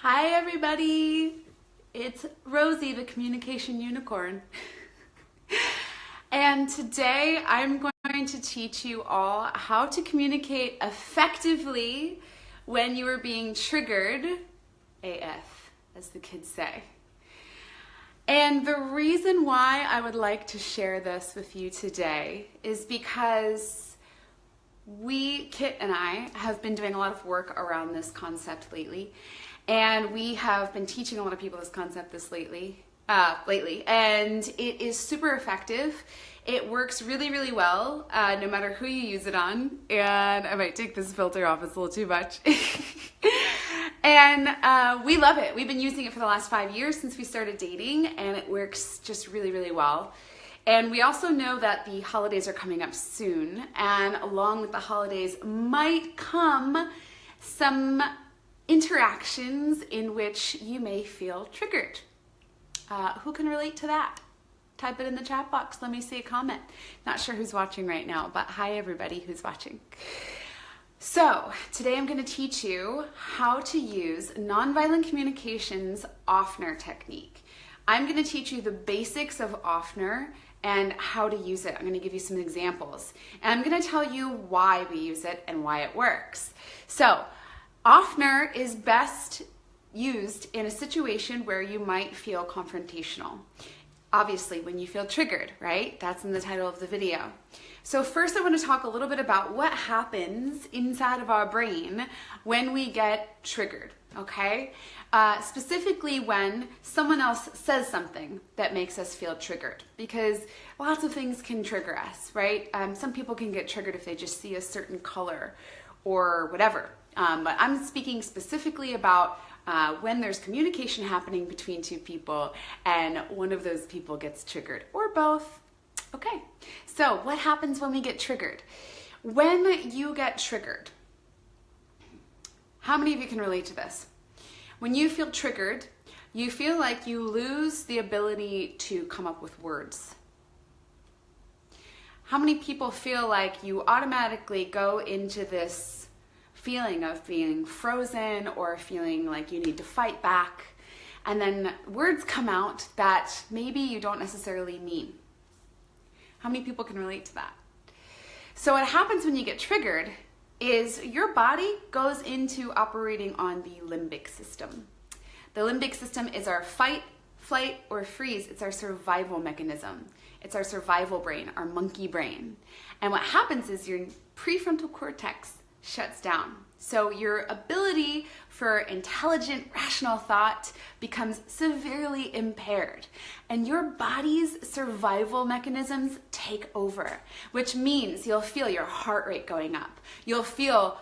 Hi everybody, it's Rosie, the communication unicorn. And today I'm going to teach you all how to communicate effectively when you are being triggered, AF, as the kids say. And the reason why I would like to share this with you today is because Kit and I, have been doing a lot of work around this concept lately. And we have been teaching a lot of people this concept lately, and it is super effective. It works really, really well, no matter who you use it on. And I might take this filter off, it's a little too much. And we love it. We've been using it for the last 5 years since we started dating, and it works just really, really well. And we also know that the holidays are coming up soon, and along with the holidays might come some interactions in which you may feel triggered. Who can relate to that? Type it in the chat box. Let me see a comment. Not sure who's watching right now, but hi everybody who's watching. So today I'm going to teach you how to use nonviolent communications OFNR technique. I'm going to teach you the basics of OFNR and how to use it. I'm going to give you some examples. And I'm going to tell you why we use it and why it works. So OFNR is best used in a situation where you might feel confrontational. Obviously, when you feel triggered, right? That's in the title of the video. So first I want to talk a little bit about what happens inside of our brain when we get triggered, okay? Specifically when someone else says something that makes us feel triggered, because lots of things can trigger us, right? Some people can get triggered if they just see a certain color or whatever. But I'm speaking specifically about when there's communication happening between two people and one of those people gets triggered, or both. Okay, so what happens when we get triggered? When you get triggered, how many of you can relate to this? When you feel triggered, you feel like you lose the ability to come up with words. How many people feel like you automatically go into this feeling of being frozen or feeling like you need to fight back, and then words come out that maybe you don't necessarily mean? How many people can relate to that? So what happens when you get triggered is your body goes into operating on the limbic system. The limbic system is our fight, flight, or freeze. It's our survival mechanism. It's our survival brain, our monkey brain. And what happens is your prefrontal cortex shuts down. So your ability for intelligent, rational thought becomes severely impaired. And your body's survival mechanisms take over, which means you'll feel your heart rate going up. You'll feel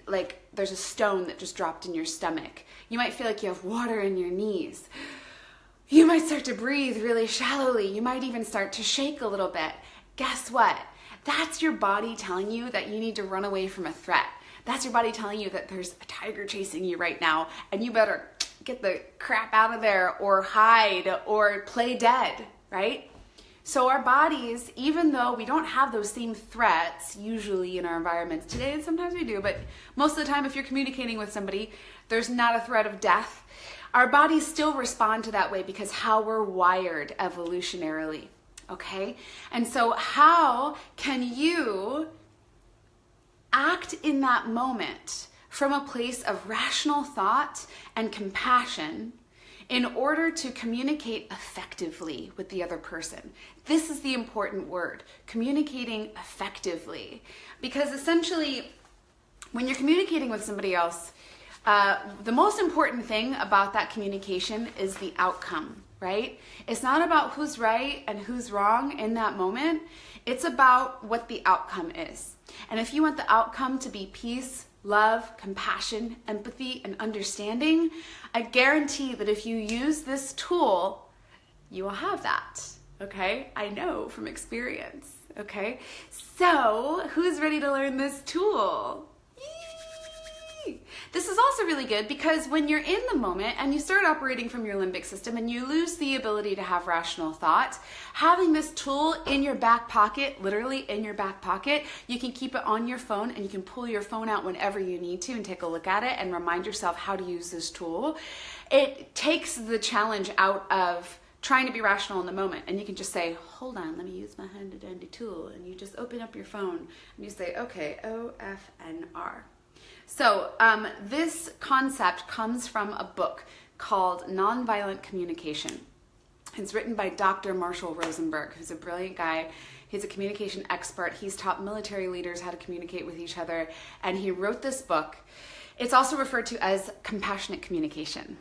like there's a stone that just dropped in your stomach. You might feel like you have water in your knees. You might start to breathe really shallowly. You might even start to shake a little bit. Guess what? That's your body telling you that you need to run away from a threat. That's your body telling you that there's a tiger chasing you right now and you better get the crap out of there or hide or play dead, right? So our bodies, even though we don't have those same threats usually in our environments today, and sometimes we do, but most of the time if you're communicating with somebody, there's not a threat of death. Our bodies still respond to that way because how we're wired evolutionarily. Okay? And so how can you act in that moment from a place of rational thought and compassion in order to communicate effectively with the other person? This is the important word, communicating effectively. Because essentially, when you're communicating with somebody else, the most important thing about that communication is the outcome. Right? It's not about who's right and who's wrong in that moment. It's about what the outcome is. And if you want the outcome to be peace, love, compassion, empathy, and understanding, I guarantee that if you use this tool, you will have that. Okay? I know from experience. Okay? So, who's ready to learn this tool? This is also really good because when you're in the moment and you start operating from your limbic system and you lose the ability to have rational thought, having this tool in your back pocket, literally in your back pocket, you can keep it on your phone and you can pull your phone out whenever you need to and take a look at it and remind yourself how to use this tool. It takes the challenge out of trying to be rational in the moment, and you can just say, hold on, let me use my handy dandy tool, and you just open up your phone and you say, okay, OFNR. So this concept comes from a book called Nonviolent Communication. It's written by Dr. Marshall Rosenberg, who's a brilliant guy. He's a communication expert. He's taught military leaders how to communicate with each other, and he wrote this book. It's also referred to as compassionate communication.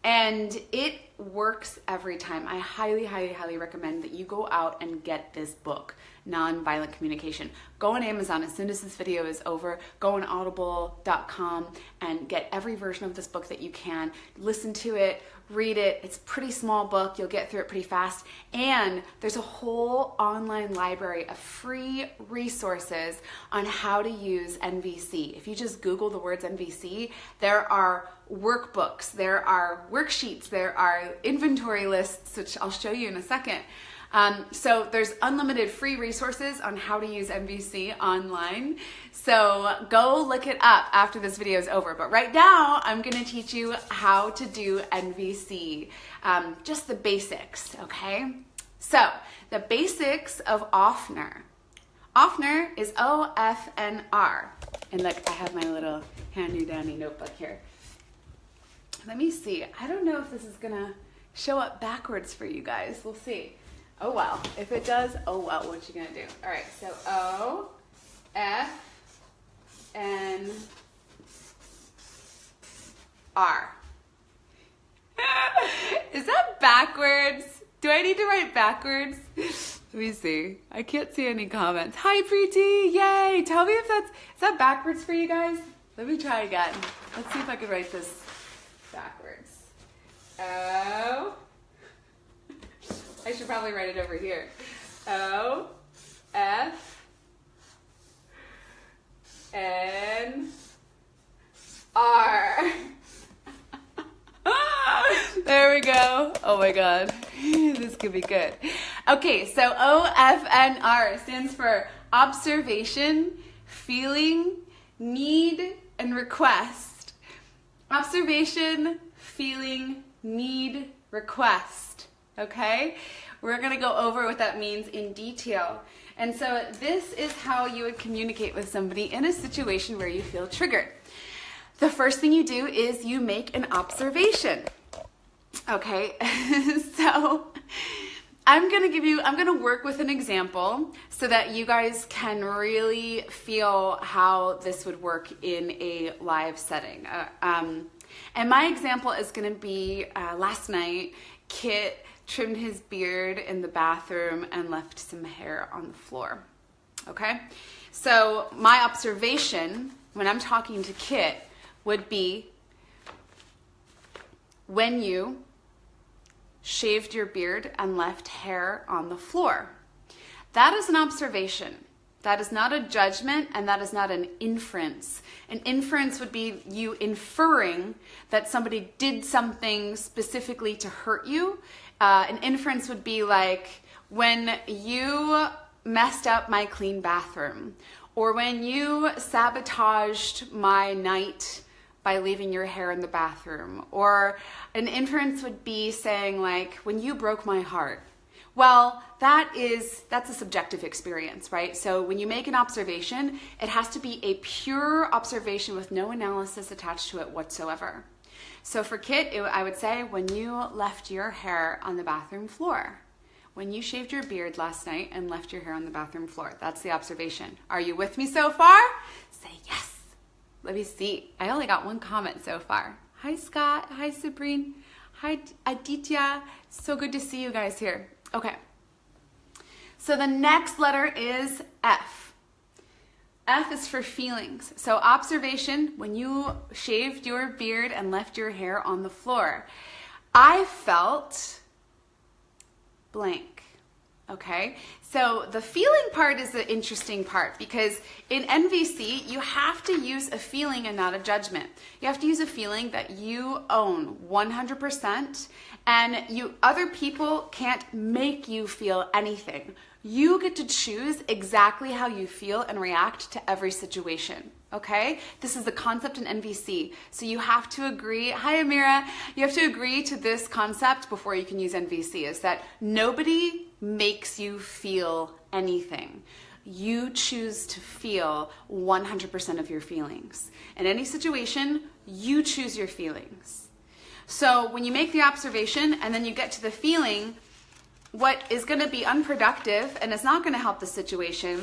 And it works every time. I highly, highly, highly recommend that you go out and get this book, Nonviolent Communication. Go on Amazon as soon as this video is over. Go on audible.com and get every version of this book that you can. Listen to it, read it. It's a pretty small book. You'll get through it pretty fast. And there's a whole online library of free resources on how to use NVC. If you just Google the words NVC, there are workbooks, there are worksheets, there are inventory lists, which I'll show you in a second. So there's unlimited free resources on how to use NVC online. So go look it up after this video is over. But right now, I'm going to teach you how to do NVC, just the basics, okay? So the basics of OFNR. OFNR is OFNR. And look, I have my little handy dandy notebook here. Let me see. I don't know if this is going to show up backwards for you guys. We'll see. Oh, well. If it does, oh, well. What you going to do? All right. So, O, F, N, R. Is that backwards? Do I need to write backwards? Let me see. I can't see any comments. Hi, Preeti. Yay. Tell me if is that backwards for you guys? Let me try again. Let's see if I can write this backwards. O. I should probably write it over here. O, F, N, R. There we go. Oh my God. This could be good. Okay, so OFNR stands for observation, feeling, need, and request. Observation, feeling, need, request. Okay? We're going to go over what that means in detail. And so this is how you would communicate with somebody in a situation where you feel triggered. The first thing you do is you make an observation. Okay? So I'm going to work with an example so that you guys can really feel how this would work in a live setting. And my example is going to be last night, Kit trimmed his beard in the bathroom and left some hair on the floor. Okay? So my observation when I'm talking to Kit would be when you shaved your beard and left hair on the floor. That is an observation. That is not a judgment, and that is not an inference. An inference would be you inferring that somebody did something specifically to hurt you. An inference would be like when you messed up my clean bathroom, or when you sabotaged my night by leaving your hair in the bathroom. Or an inference would be saying like, when you broke my heart. Well, that's a subjective experience, right? So when you make an observation, it has to be a pure observation with no analysis attached to it whatsoever. So for Kit, I would say when you left your hair on the bathroom floor. When you shaved your beard last night and left your hair on the bathroom floor. That's the observation. Are you with me so far? Say yes. Let me see. I only got one comment so far. Hi, Scott. Hi, Sabrine. Hi, Aditya. So good to see you guys here. Okay. So the next letter is F. F is for feelings. So observation, when you shaved your beard and left your hair on the floor. I felt blank. Okay, so the feeling part is the interesting part, because in NVC, you have to use a feeling and not a judgment. You have to use a feeling that you own 100%, and other people can't make you feel anything. You get to choose exactly how you feel and react to every situation. Okay, this is the concept in NVC. So you have to agree. Hi, Amira. You have to agree to this concept before you can use NVC, is that nobody makes you feel anything. You choose to feel 100% of your feelings. In any situation, you choose your feelings. So when you make the observation and then you get to the feeling, what is going to be unproductive and is not going to help the situation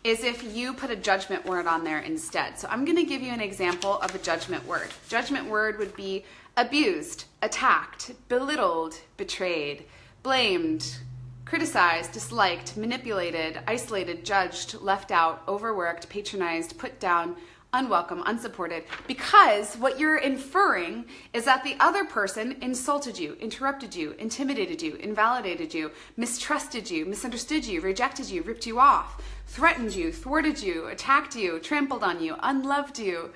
is if you put a judgment word on there instead. So I'm going to give you an example of a judgment word. Judgment word would be abused, attacked, belittled, betrayed, blamed, criticized, disliked, manipulated, isolated, judged, left out, overworked, patronized, put down, unwelcome, unsupported, because what you're inferring is that the other person insulted you, interrupted you, intimidated you, invalidated you, mistrusted you, misunderstood you, rejected you, ripped you off, threatened you, thwarted you, attacked you, trampled on you, unloved you,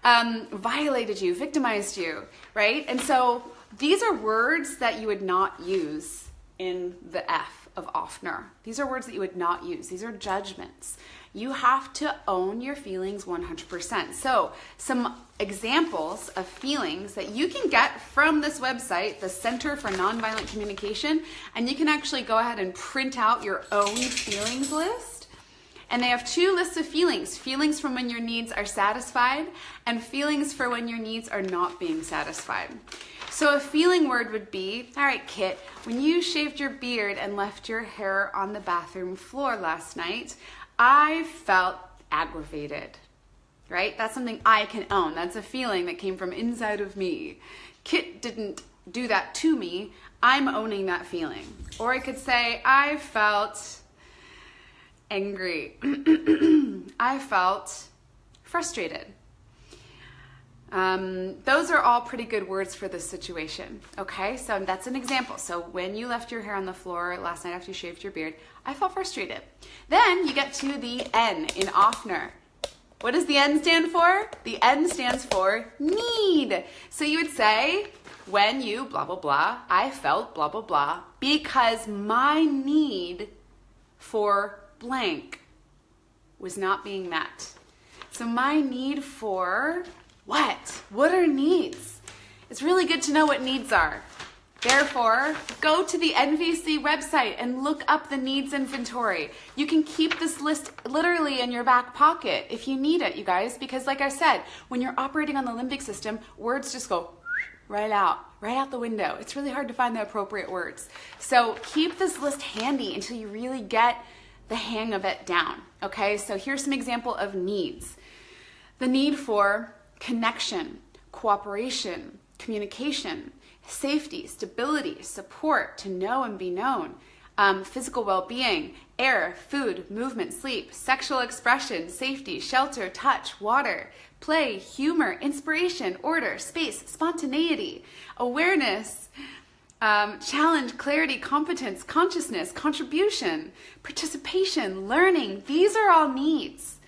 violated you, victimized you, right? And so these are words that you would not use in the F of OFNR. These are words that you would not use. These are judgments. You have to own your feelings 100%. So some examples of feelings that you can get from this website, the Center for Nonviolent Communication, and you can actually go ahead and print out your own feelings list. And they have two lists of feelings. Feelings from when your needs are satisfied and feelings for when your needs are not being satisfied. So a feeling word would be, all right, Kit, when you shaved your beard and left your hair on the bathroom floor last night, I felt aggravated, right? That's something I can own. That's a feeling that came from inside of me. Kit didn't do that to me. I'm owning that feeling. Or I could say, I felt angry. I felt frustrated. Those are all pretty good words for this situation. Okay, so that's an example. So when you left your hair on the floor last night after you shaved your beard, I felt frustrated. Then you get to the N in OFNR. What does the N stand for? The N stands for need. So you would say, when you blah, blah, blah, I felt blah, blah, blah, because my need for blank was not being met. So my need for what? What are needs? It's really good to know what needs are. Therefore, go to the NVC website and look up the needs inventory. You can keep this list literally in your back pocket if you need it, you guys, because like I said, when you're operating on the limbic system, words just go right out the window. It's really hard to find the appropriate words. So keep this list handy until you really get the hang of it down. Okay, so here's some example of needs. The need for connection, cooperation, communication, safety, stability, support, to know and be known, physical well-being, air, food, movement, sleep, sexual expression, safety, shelter, touch, water, play, humor, inspiration, order, space, spontaneity, awareness, challenge, clarity, competence, consciousness, contribution, participation, learning. These are all needs.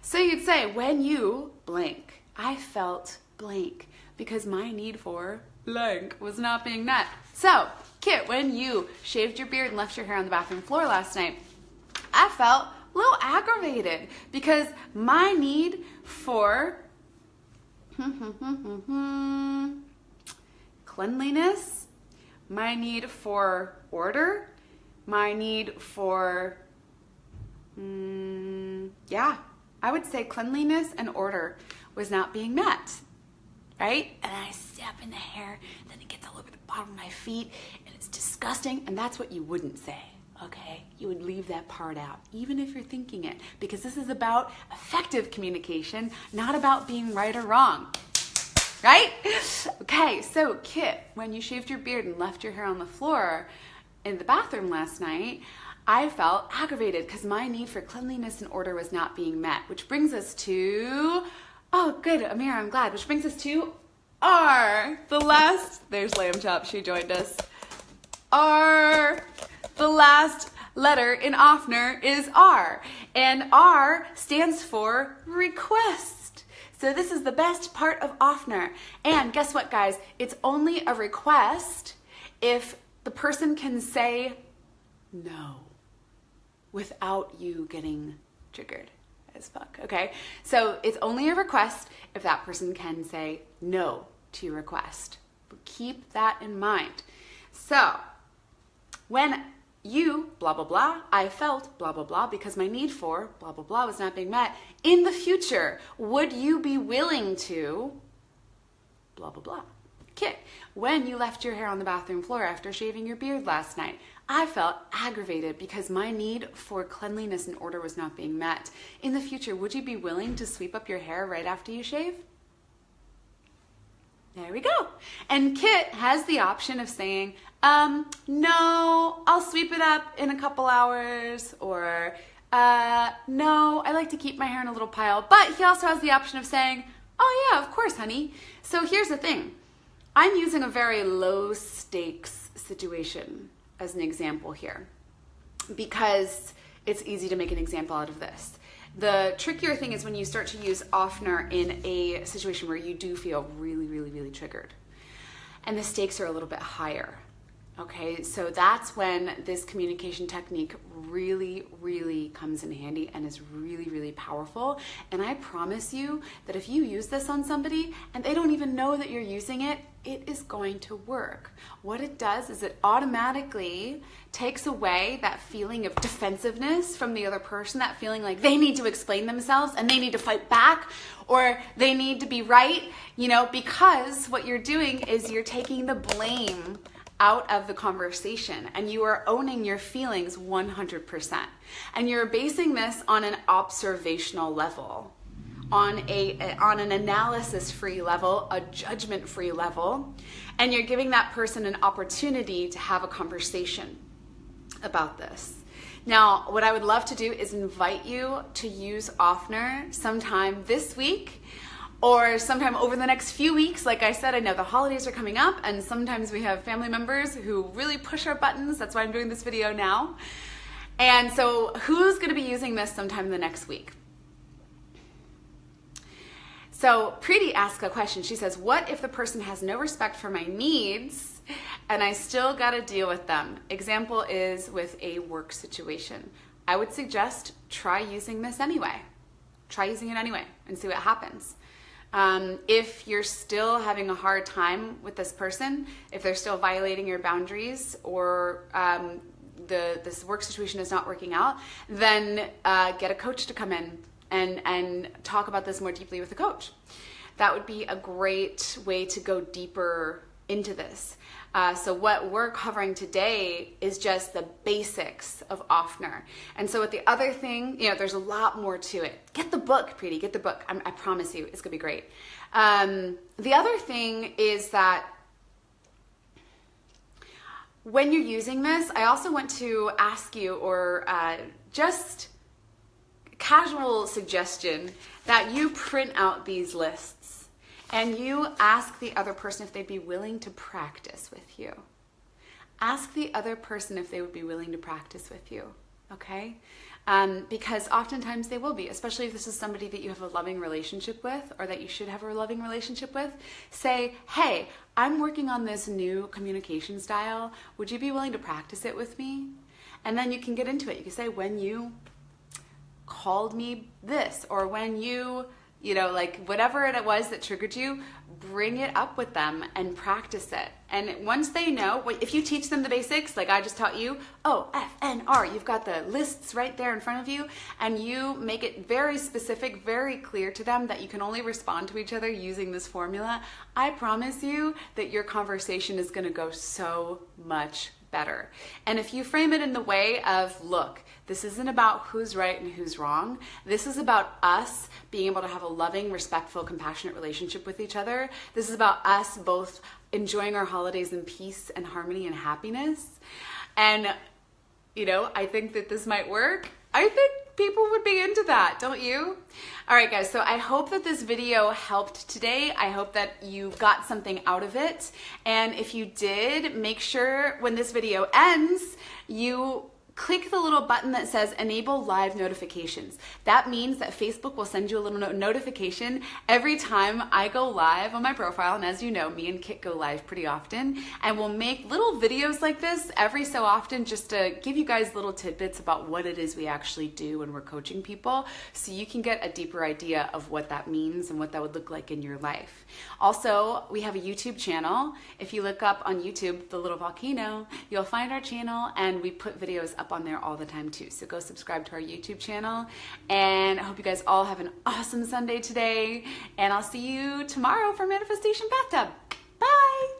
So you'd say, when you blank, I felt blank because my need for blank was not being met. So, Kit, when you shaved your beard and left your hair on the bathroom floor last night, I felt a little aggravated because my need for cleanliness, my need for order, my need for, I would say cleanliness and order was not being met, right? And I step in the hair, then it gets all over the bottom of my feet, and it's disgusting, and that's what you wouldn't say, okay? You would leave that part out, even if you're thinking it, because this is about effective communication, not about being right or wrong, right? Okay, so Kit, when you shaved your beard and left your hair on the floor in the bathroom last night, I felt aggravated because my need for cleanliness and order was not being met, which brings us to, oh good, Amira, I'm glad, which brings us to R, the last, there's Lamb Chop, she joined us. R, the last letter in OFNR is R, and R stands for request. So this is the best part of OFNR. And guess what, guys? It's only a request if the person can say no without you getting triggered as fuck, okay? So it's only a request if that person can say no to your request. But keep that in mind. So when you, blah, blah, blah, I felt blah, blah, blah, because my need for blah, blah, blah was not being met. In the future, would you be willing to blah, blah, blah? Kit, when you left your hair on the bathroom floor after shaving your beard last night, I felt aggravated because my need for cleanliness and order was not being met. In the future, would you be willing to sweep up your hair right after you shave? There we go. And Kit has the option of saying, no, I'll sweep it up in a couple hours, or no, I like to keep my hair in a little pile. But he also has the option of saying, oh yeah, of course, honey. So here's the thing. I'm using a very low stakes situation as an example here because it's easy to make an example out of this. The trickier thing is when you start to use OFNR in a situation where you do feel really, really, really triggered and the stakes are a little bit higher. Okay, so that's when this communication technique really, really comes in handy and is really, really powerful. And I promise you that if you use this on somebody and they don't even know that you're using it, it is going to work. What it does is it automatically takes away that feeling of defensiveness from the other person, that feeling like they need to explain themselves and they need to fight back or they need to be right, you know, because what you're doing is you're taking the blame out of the conversation and you are owning your feelings 100%. And you're basing this on an observational level, on an analysis-free level, a judgment-free level, and you're giving that person an opportunity to have a conversation about this. Now, what I would love to do is invite you to use OFNR sometime this week or sometime over the next few weeks. Like I said, I know the holidays are coming up and sometimes we have family members who really push our buttons. That's why I'm doing this video now. And so who's gonna be using this sometime the next week? So Preeti asked a question. She says, what if the person has no respect for my needs and I still gotta deal with them? Example is with a work situation. I would suggest try using this anyway. Try using it anyway and see what happens. If you're still having a hard time with this person, if they're still violating your boundaries or this work situation is not working out, then get a coach to come in and talk about this more deeply with a coach. That would be a great way to go deeper into this. So what we're covering today is just the basics of OFNR. And so with the other thing, you know, there's a lot more to it. Get the book, Preeti, get the book. I promise you, it's gonna be great. The other thing is that when you're using this, I also want to ask you, or just casual suggestion, that you print out these lists and you ask the other person if they'd be willing to practice with you. Ask the other person if they would be willing to practice with you, okay? Because oftentimes they will be, especially if this is somebody that you have a loving relationship with or that you should have a loving relationship with. Say, hey, I'm working on this new communication style. Would you be willing to practice it with me? And then you can get into it. You can say, when you called me this, or when you know, like whatever it was that triggered you, bring it up with them and practice it. And once they know, if you teach them the basics, like I just taught you, OFNR, you've got the lists right there in front of you, and you make it very specific, very clear to them that you can only respond to each other using this formula, I promise you that your conversation is gonna go so much better. And if you frame it in the way of, look, this isn't about who's right and who's wrong. This is about us being able to have a loving, respectful, compassionate relationship with each other. This is about us both enjoying our holidays in peace and harmony and happiness. And, you know, I think that this might work. I think people would be into that, don't you? All right, guys, so I hope that this video helped today. I hope that you got something out of it. And if you did, make sure when this video ends, you click the little button that says enable live notifications. That means that Facebook will send you a little notification every time I go live on my profile. And as you know, me and Kit go live pretty often, and we'll make little videos like this every so often just to give you guys little tidbits about what it is we actually do when we're coaching people, so you can get a deeper idea of what that means and what that would look like in your life. Also, we have a YouTube channel. If you look up on YouTube, the little volcano, you'll find our channel, and we put videos up on there all the time too. So go subscribe to our YouTube channel, and I hope you guys all have an awesome Sunday today, and I'll see you tomorrow for Manifestation Bathtub. Bye!